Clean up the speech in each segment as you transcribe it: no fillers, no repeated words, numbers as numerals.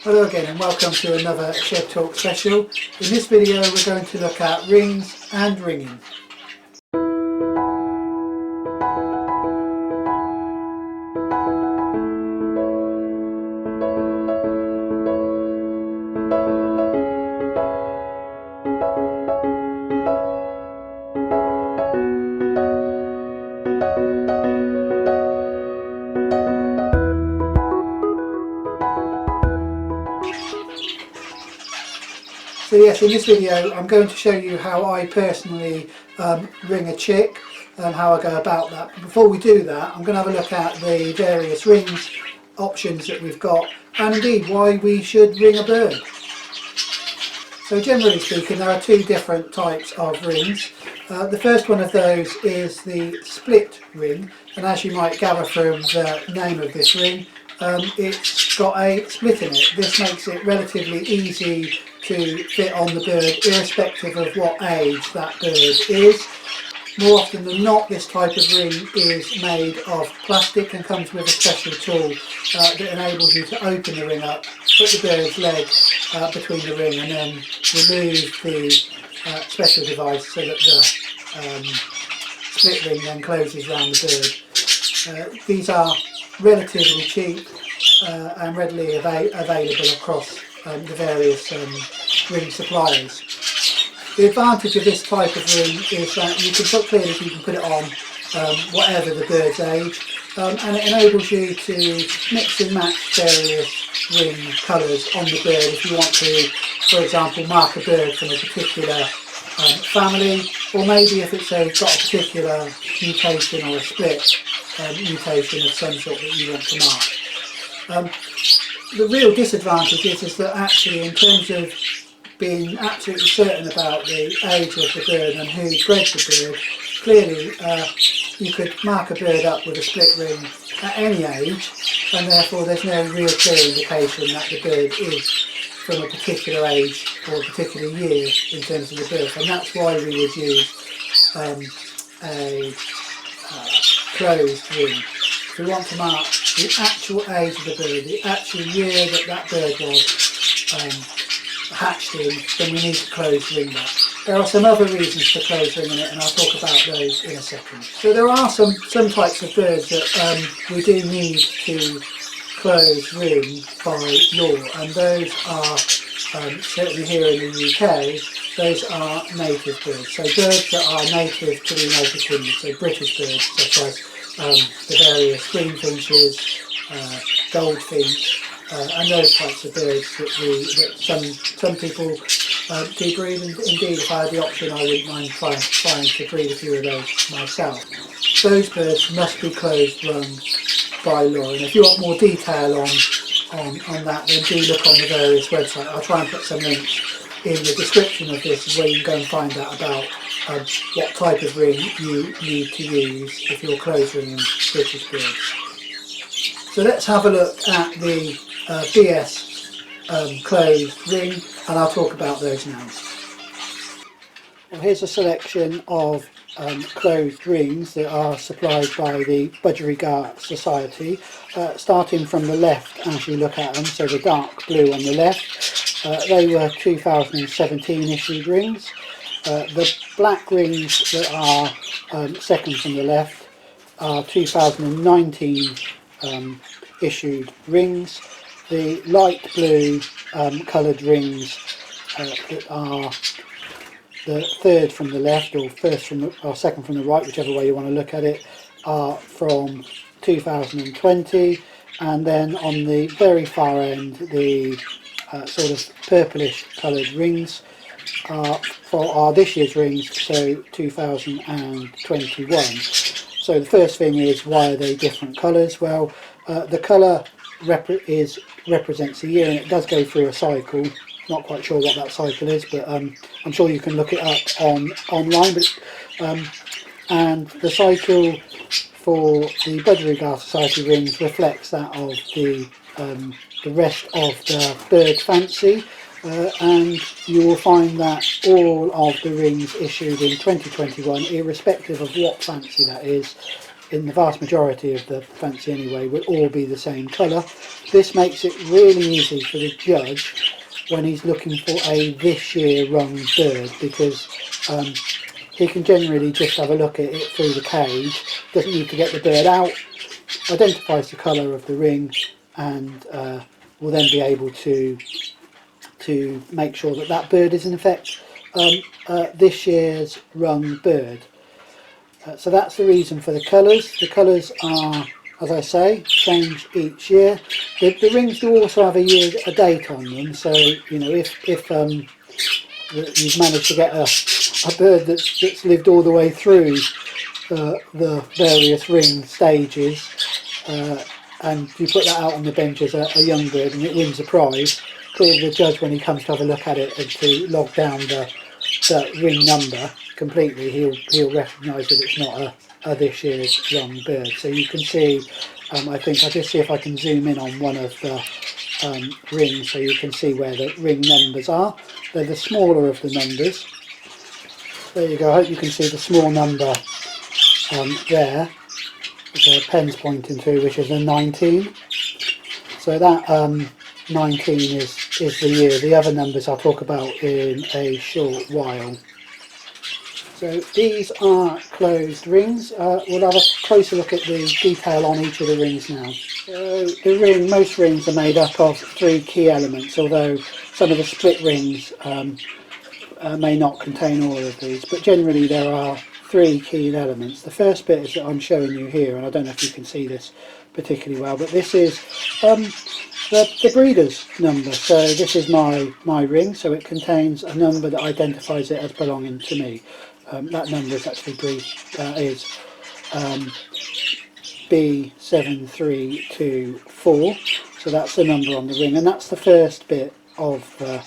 Hello again and welcome to another Shed Talk special. In this video we're going to look at rings and ringing. So yes, in this video I'm going to show you how I personally ring a chick and how I go about that. But before we do that, I'm going to have a look at the various rings options that we've got and indeed why we should ring a bird. So generally speaking, there are two different types of rings. The first one of those is the split ring, and as you might gather from the name of this ring, it's got a split in it. This makes it relatively easy to fit on the bird irrespective of what age that bird is. More often than not, this type of ring is made of plastic and comes with a special tool that enables you to open the ring up, put the bird's leg between the ring and then remove the special device so that the split ring then closes around the bird. These are relatively cheap and readily available across the various ring suppliers. The advantage of this type of ring is that you can put it on whatever the bird's age, and it enables you to mix and match various ring colours on the bird if you want to, for example, mark a bird from a particular family, or maybe if it's got a particular mutation or a split mutation of some sort that you want to mark. The real disadvantage is that actually, in terms of being absolutely certain about the age of the bird and who bred the bird, clearly you could mark a bird up with a split ring at any age, and therefore there's no real clear indication that the bird is from a particular age or a particular year in terms of the birth, and that's why we would use a closed ring. If we want to mark the actual age of the bird, the actual year that that bird was hatched in, then we need to close ring that. There are some other reasons for close ringing it, and I'll talk about those in a second. So there are some types of birds that we do need to close ring by law, and those are certainly here in the UK, those are native birds. So birds that are native to the United Kingdom, so British birds such as the various greenfinches, goldfinch, and those types of birds that some people do breed. And indeed, if I had the option, I wouldn't mind trying to breed a few of those myself. Those birds must be closed rung by law, and if you want more detail on that, then do look on the various websites. I'll try and put some links in the description of this where you can go and find out about what type of ring you need to use if you're close ringing British birds. So let's have a look at the BS closed ring, and I'll talk about those now. Well, here's a selection of closed rings that are supplied by the Budgerigar Society, starting from the left as you look at them, so the dark blue on the left. They were 2017 issued rings. The black rings that are second from the left are 2019 issued rings. The light blue coloured rings that are the third from the left, or first from the, or second from the right, whichever way you want to look at it, are from 2020, and then on the very far end, the sort of purplish coloured rings are this year's rings, so 2021. So the first thing is, why are they different colours? Well, the colour represents a year, and it does go through a cycle. Not quite sure what that cycle is, but I'm sure you can look it up online. And the cycle for the Budgerigar Society rings reflects that of the rest of the bird fancy, and you will find that all of the rings issued in 2021, irrespective of what fancy that is, in the vast majority of the fancy anyway, will all be the same colour. This makes it really easy for the judge when he's looking for a this year rung bird, because he can generally just have a look at it through the cage, doesn't need to get the bird out, identifies the colour of the ring, and will then be able to make sure that that bird is in effect this year's rung bird. So that's the reason for the colours. The colours are, as I say, change each year. The rings do also have a date on them, so you know, if you've managed to get a bird that's lived all the way through the various ring stages, and you put that out on the bench as a young bird and it wins a prize, clearly the judge, when he comes to have a look at it and to log down the ring number completely, he'll recognise that it's not a this year's rung bird. So you can see, I think I'll just see if I can zoom in on one of the rings so you can see where the ring numbers are. They're the smaller of the numbers. There you go, I hope you can see the small number there, which the pen's pointing to, which is a 19. So that 19 is the year. The other numbers I'll talk about in a short while. So these are closed rings. We'll have a closer look at the detail on each of the rings now. So most rings are made up of 3 key elements, although some of the split rings may not contain all of these, but generally there are 3 key elements. The first bit is that I'm showing you here, and I don't know if you can see this particularly well, but this is the breeder's number. So this is my ring, so it contains a number that identifies it as belonging to me. That number is actually B7324, so that's the number on the ring, and that's the first bit of the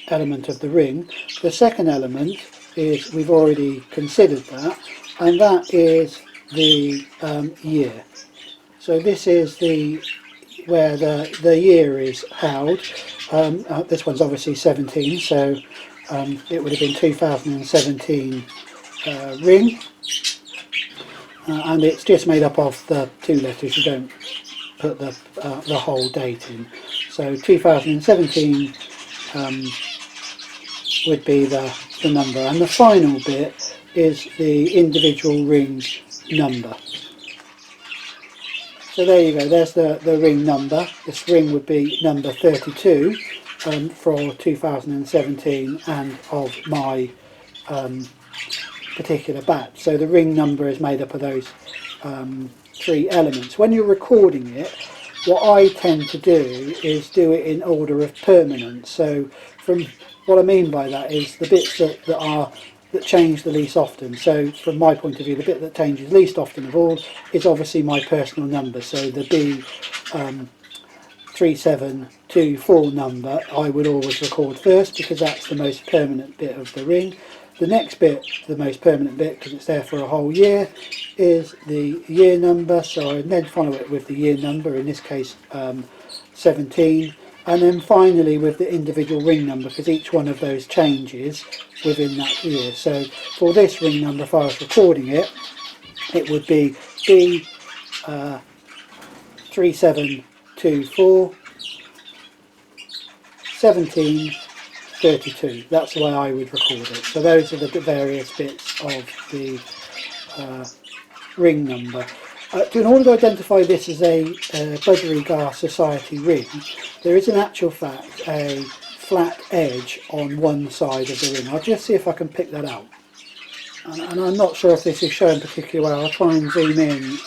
element of the ring. The second element is, we've already considered that, and that is the year. So this is where the year is held. This one's obviously 17, so it would have been 2017 ring, and it's just made up of the 2 letters. You don't put the whole date in. So 2017 would be the number, and the final bit is the individual ring number. So there you go, there's the ring number. This ring would be number 32 for 2017 and of my particular batch. So the ring number is made up of those 3 elements. When you're recording it, what I tend to do is do it in order of permanence. So from what I mean by that is the bits that change the least often. So from my point of view, the bit that changes least often of all is obviously my personal number. So the B3724 number I would always record first, because that's the most permanent bit of the ring. The next bit, the most permanent bit, because it's there for a whole year, is the year number. So I then follow it with the year number, in this case 17. And then finally with the individual ring number, because each one of those changes within that year. So for this ring number, if I was recording it, it would be B3724 1732. That's the way I would record it. So those are the various bits of the ring number. In order to identify this as a Budgerigar Society ring, there is in actual fact a flat edge on one side of the ring. I'll just see if I can pick that out. And I'm not sure if this is shown particularly well. I'll try and zoom in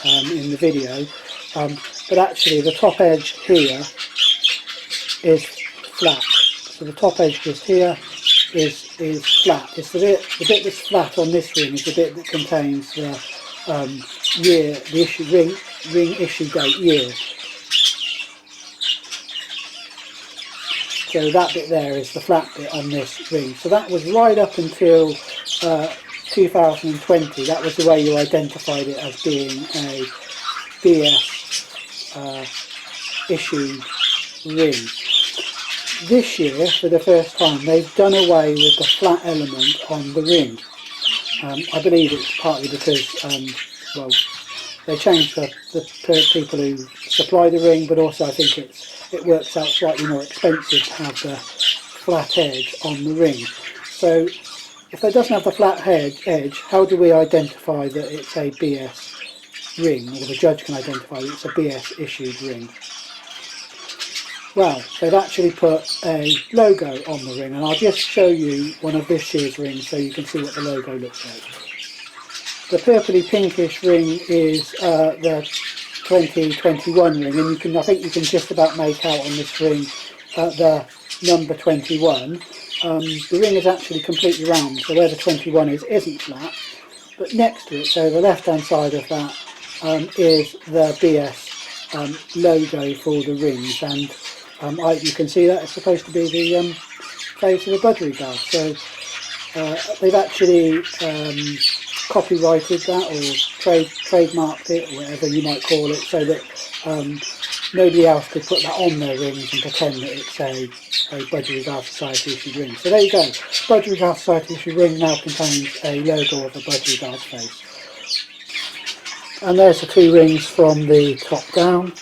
the video. But actually the top edge here is flat. So the top edge just here is flat. It's the bit that's flat on this ring is the bit that contains the year, the issue ring issue date year. So that bit there is the flat bit on this ring. So that was right up until 2020. That was the way you identified it as being a BS issued ring. This year, for the first time, they've done away with the flat element on the ring. I believe it's partly because well, they change the people who supply the ring, but also I think it works out slightly more expensive to have the flat edge on the ring. So if it doesn't have the flat edge, how do we identify that it's a BS ring, or the judge can identify that it's a BS issued ring? Well, they've actually put a logo on the ring, and I'll just show you one of this year's rings so you can see what the logo looks like. The purpley pinkish ring is the 2021 ring, and I think you can just about make out on this ring the number 21. The ring is actually completely round, so where the 21 isn't flat, but next to it, so the left hand side of that, is the BS logo for the rings, and you can see that it's supposed to be the face of the Budgerigar. So they've actually copyrighted that, or trademarked it, or whatever you might call it, so that nobody else could put that on their rings and pretend that it's a Budgerigar Society issued ring. So there you go. Budgerigar Society issued ring now contains a logo of a Budgerigar's face. And there's the two rings from the top down.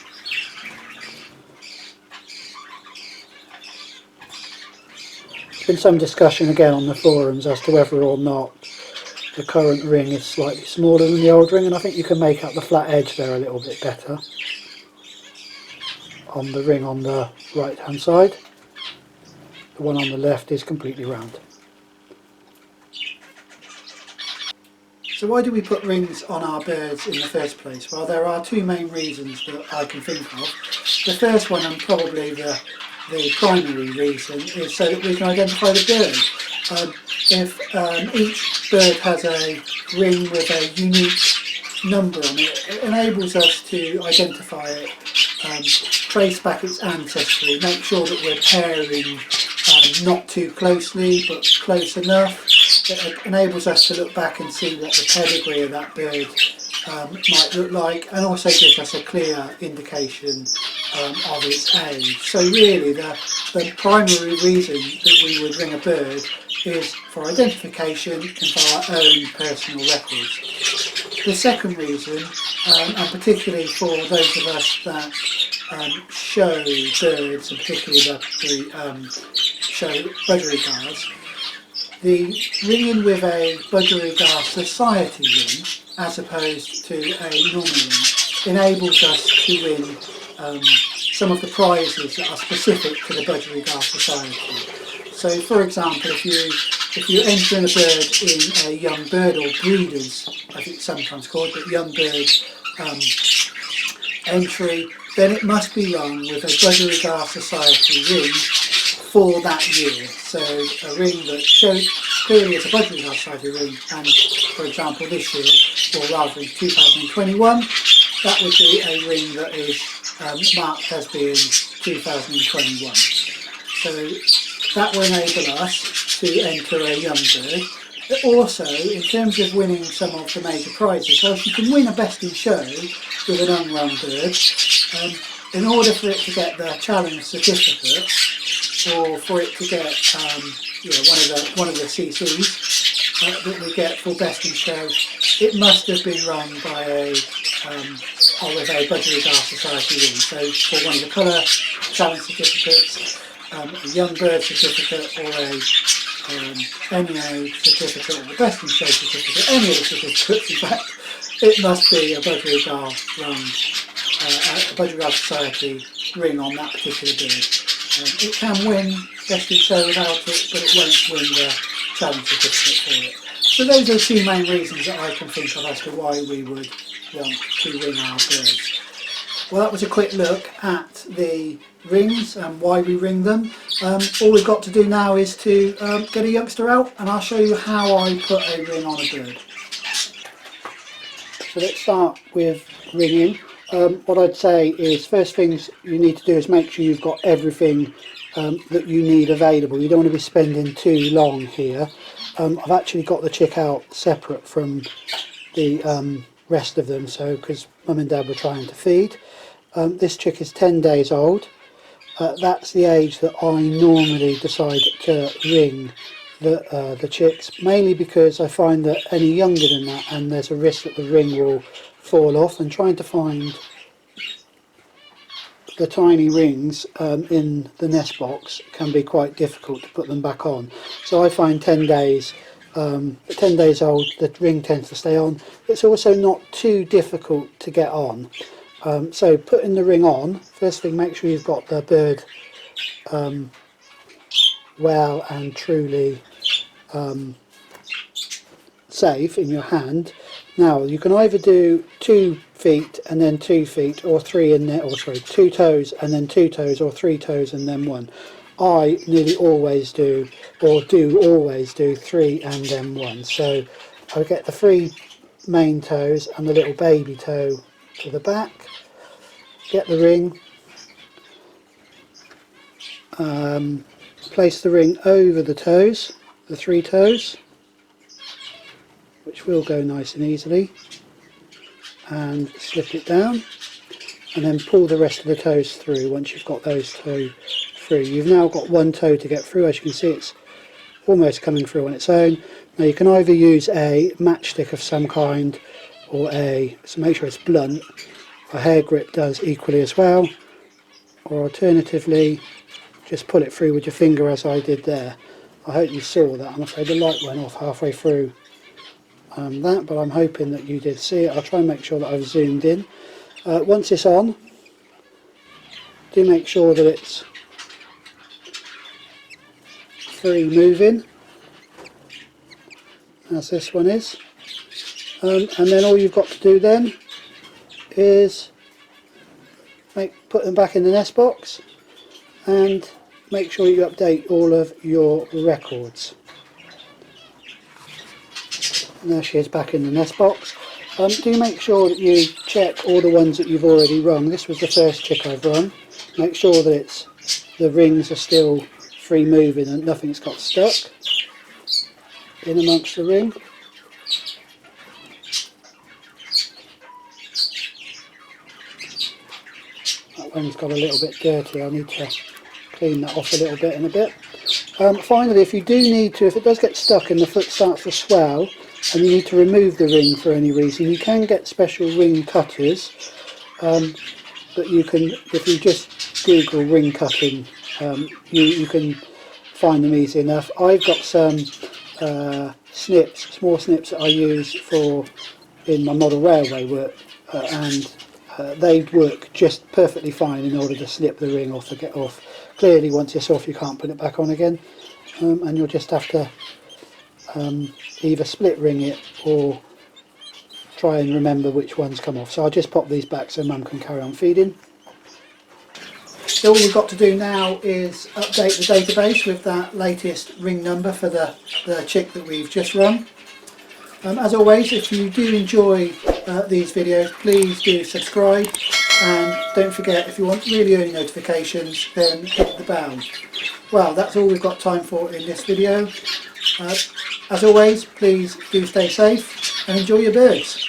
There's been some discussion again on the forums as to whether or not the current ring is slightly smaller than the old ring, and I think you can make out the flat edge there a little bit better on the ring on the right hand side. The one on the left is completely round. So why do we put rings on our birds in the first place? Well, there are two main reasons that I can think of. The first one, and probably the primary reason, is so that we can identify the bird. If each bird has a ring with a unique number on it, it enables us to identify it, trace back its ancestry, make sure that we're pairing not too closely but close enough. It enables us to look back and see what the pedigree of that bird might look like, and also gives us a clear indication of its age. So really the primary reason that we would ring a bird is for identification and for our own personal records. The second reason, and particularly for those of us that show birds, and particularly the show Budgerigars, the ringing with a Budgerigar Society ring, as opposed to a normal ring, enables us to win some of the prizes that are specific to the Budgerigar Society. So, for example, if you enter in a bird in a young bird, or breeders, I think it's sometimes called, but young bird entry, then it must be run with a Budgerigar Society ring for that year. So a ring that shows clearly as a Budgerigar Society ring, and for example this year, or rather in 2021, that would be a ring that is marked as being 2021. So that will enable us to enter a young bird. But also, in terms of winning some of the major prizes, whilst you can win a best in show with an unrun bird, in order for it to get the challenge certificate, or for it to get one of the CCs that we get for best in show, it must have been run by with a Budgerigar Society ring. So for one of the colour challenge certificates, a young bird certificate, or a NEO certificate, or the best in show certificate, any of the certificates in fact, it must be a Budgerigar Society ring on that particular bird. It can win best in show without it, but it won't win the challenge certificate for it. So those are the two main reasons that I can think of as to why we would want to ring our birds. Well, that was a quick look at the rings and why we ring them. All we've got to do now is to get a youngster out, and I'll show you how I put a ring on a bird. So let's start with ringing. What I'd say is, first things you need to do is make sure you've got everything that you need available. You don't want to be spending too long here. I've actually got the chick out separate from the rest of them, so because Mum and Dad were trying to feed. This chick is 10 days old. That's the age that I normally decide to ring the chicks, mainly because I find that any younger than that, and there's a risk that the ring will fall off, and trying to find the tiny rings in the nest box can be quite difficult to put them back on. So I find 10 days old, the ring tends to stay on. It's also not too difficult to get on. So putting the ring on, first thing, make sure you've got the bird well and truly safe in your hand. Now you can either do 2 feet and then 2 feet, or 3 and then, or sorry, 2 toes and then 2 toes, or 3 toes and then 1. I nearly always do, or do always do, 3 and then 1. So I get the 3 main toes and the little baby toe to the back, get the ring, place the ring over the toes, the 3 toes, which will go nice and easily, and slip it down, and then pull the rest of the toes through. Once you've got those two through, you've now got 1 toe to get through. As you can see, it's almost coming through on its own. Now you can either use a matchstick of some kind, or so make sure it's blunt, a hair grip does equally as well, or alternatively just pull it through with your finger as I did there. I hope you saw that. I'm afraid the light went off halfway through that, but I'm hoping that you did see it. I'll try and make sure that I've zoomed in. Once it's on, do make sure that it's free moving, as this one is, and then all you've got to do then is put them back in the nest box and make sure you update all of your records. And there she is back in the nest box. Do make sure that you check all the ones that you've already rung. This was the first chick I've rung. Make sure that the rings are still free moving and nothing's got stuck in amongst the ring. That one's got a little bit dirty. I need to clean that off a little bit in a bit. Finally, if you do need to, if it does get stuck and the foot starts to swell and you need to remove the ring for any reason, you can get special ring cutters that you can, if you just Google ring cutting, you can find them easy enough. I've got some snips, small snips that I use in my model railway work, and they work just perfectly fine in order to snip the ring off or get off. Clearly once it's off you can't put it back on again, and you'll just have to either split ring it or try and remember which ones come off. So I'll just pop these back so Mum can carry on feeding. So all we've got to do now is update the database with that latest ring number for the chick that we've just run. As always, if you do enjoy these videos, please do subscribe, and don't forget, if you want really early notifications, then hit the bell. Well, that's all we've got time for in this video. As always, please do stay safe and enjoy your birds.